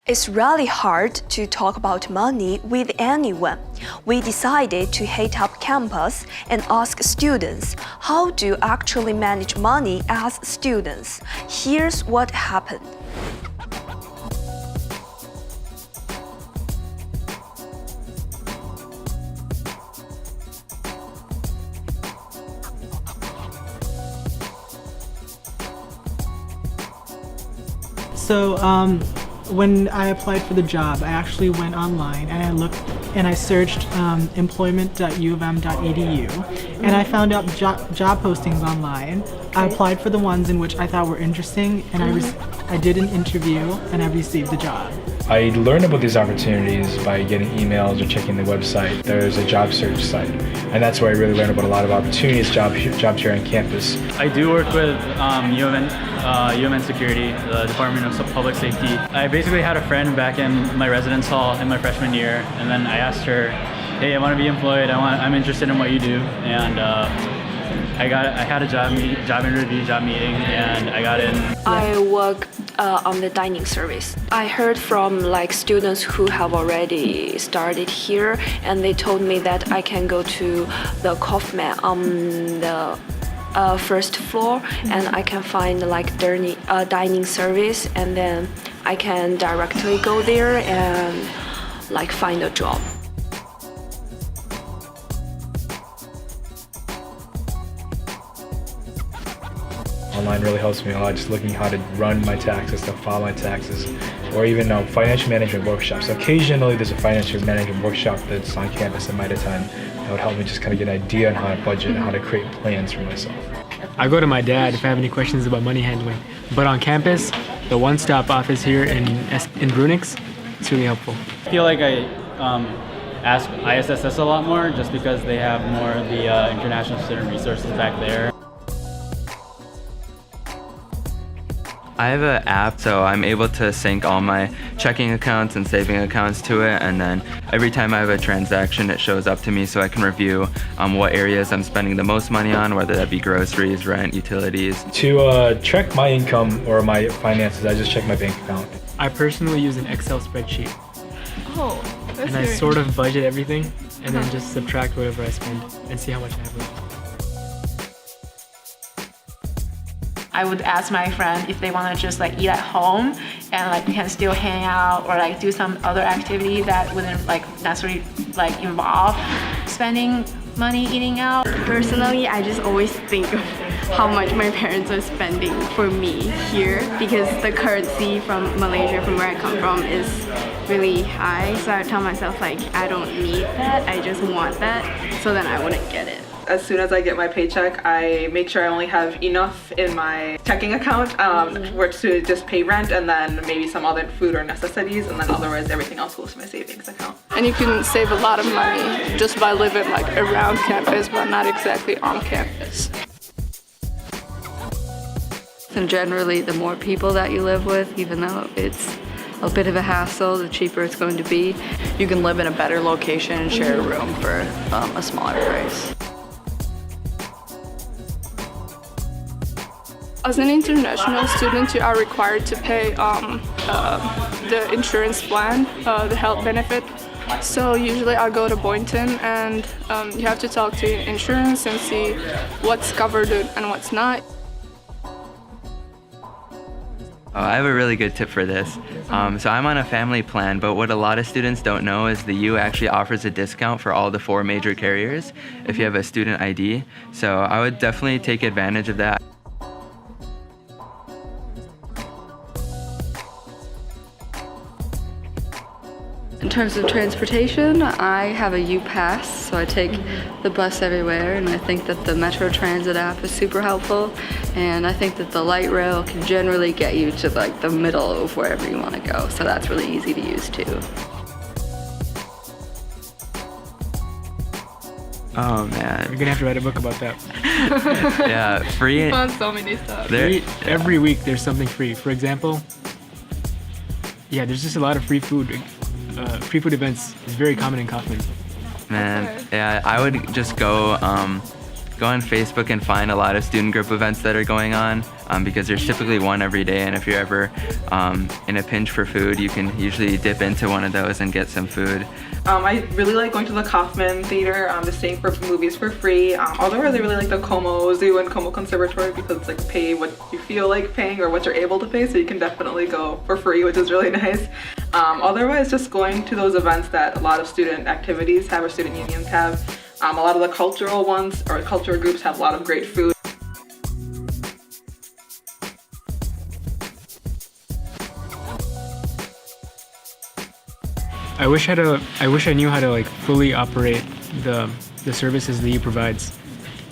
It's really hard to talk about money with anyone. We decided to hit up campus and ask students how do you actually manage money as students. Here's what happened. So when I applied for the job, I actually went online and I looked and I searched employment.uofm.edu and I found out job postings online. I applied for the ones in which I thought were interesting and I did an interview and I received the job. I learned about these opportunities by getting emails or checking the website. There's a job search site, and that's where I really learned about a lot of opportunities, jobs here on campus. I do work with UMN Security, the Department of Public Safety. I basically had a friend back in my residence hall in my freshman year, and then I asked her, hey, I want to be employed, I'm interested in what you do, and I had a job interview, job meeting, and I got in. I work on the dining service. I heard from students who have already started here, and they told me that I can go to the Kaufman on the first floor, and I can find dining service, and then I can directly go there and find a job. Online really helps me a lot, just looking how to run my taxes, to file my taxes, or even financial management workshops. Occasionally there's a financial management workshop that's on campus at MITA time that would help me just kind of get an idea on how to budget and how to create plans for myself. I go to my dad if I have any questions about money handling. But on campus, the one-stop office here in Brunix, it's really helpful. I feel like I ask ISSS a lot more just because they have more of the international student resources back there. I have an app, so I'm able to sync all my checking accounts and saving accounts to it, and then every time I have a transaction, it shows up to me so I can review what areas I'm spending the most money on, whether that be groceries, rent, utilities. To track my income or my finances, I just check my bank account. I personally use an Excel spreadsheet. Oh, that's And I sort of budget everything and then just subtract whatever I spend and see how much I have left. I would ask my friend if they want to just eat at home and we can still hang out or do some other activity that wouldn't necessarily involve spending money eating out. Personally, I just always think of how much my parents are spending for me here because the currency from Malaysia, from where I come from, is really high. So I tell myself I don't need that, I just want that, so then I wouldn't get it. As soon as I get my paycheck, I make sure I only have enough in my checking account to just pay rent and then maybe some other food or necessities, and then otherwise everything else goes to my savings account. And you can save a lot of money just by living around campus but not exactly on campus. And generally, the more people that you live with, even though it's a bit of a hassle, the cheaper it's going to be. You can live in a better location and share a room for a smaller price. As an international student, you are required to pay the insurance plan, the health benefit. So usually I go to Boynton and you have to talk to insurance and see what's covered and what's not. I have a really good tip for this. So I'm on a family plan, but what a lot of students don't know is the U actually offers a discount for all the 4 major carriers if you have a student ID. So I would definitely take advantage of that. In terms of transportation, I have a U-Pass, so I take the bus everywhere, and I think that the Metro Transit app is super helpful, and I think that the light rail can generally get you to the middle of wherever you want to go, so that's really easy to use too. Oh man, you're gonna have to write a book about that. Yeah, free. On so many stuff. Every week there's something free. For example, there's just a lot of free food. Free food events is very common in Kaufman. Man, yeah, I would just go on Facebook and find a lot of student group events that are going on. because there's typically one every day, and if you're ever in a pinch for food, you can usually dip into one of those and get some food. I really like going to the Kaufman Theater, just staying for movies for free. Otherwise, I really like the Como Zoo and Como Conservatory because it's like pay what you feel like paying or what you're able to pay, so you can definitely go for free, which is really nice. Otherwise, just going to those events that a lot of student activities have or student unions have. A lot of the cultural ones or cultural groups have a lot of great food. I wish I knew how to like fully operate the services the U provides.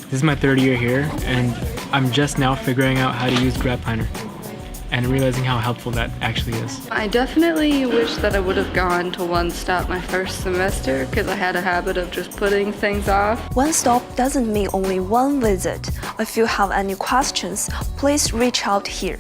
This is my third year here, and I'm just now figuring out how to use GrabPlanner and realizing how helpful that actually is. I definitely wish that I would have gone to One Stop my first semester because I had a habit of just putting things off. One stop doesn't mean only one visit. If you have any questions, please reach out here.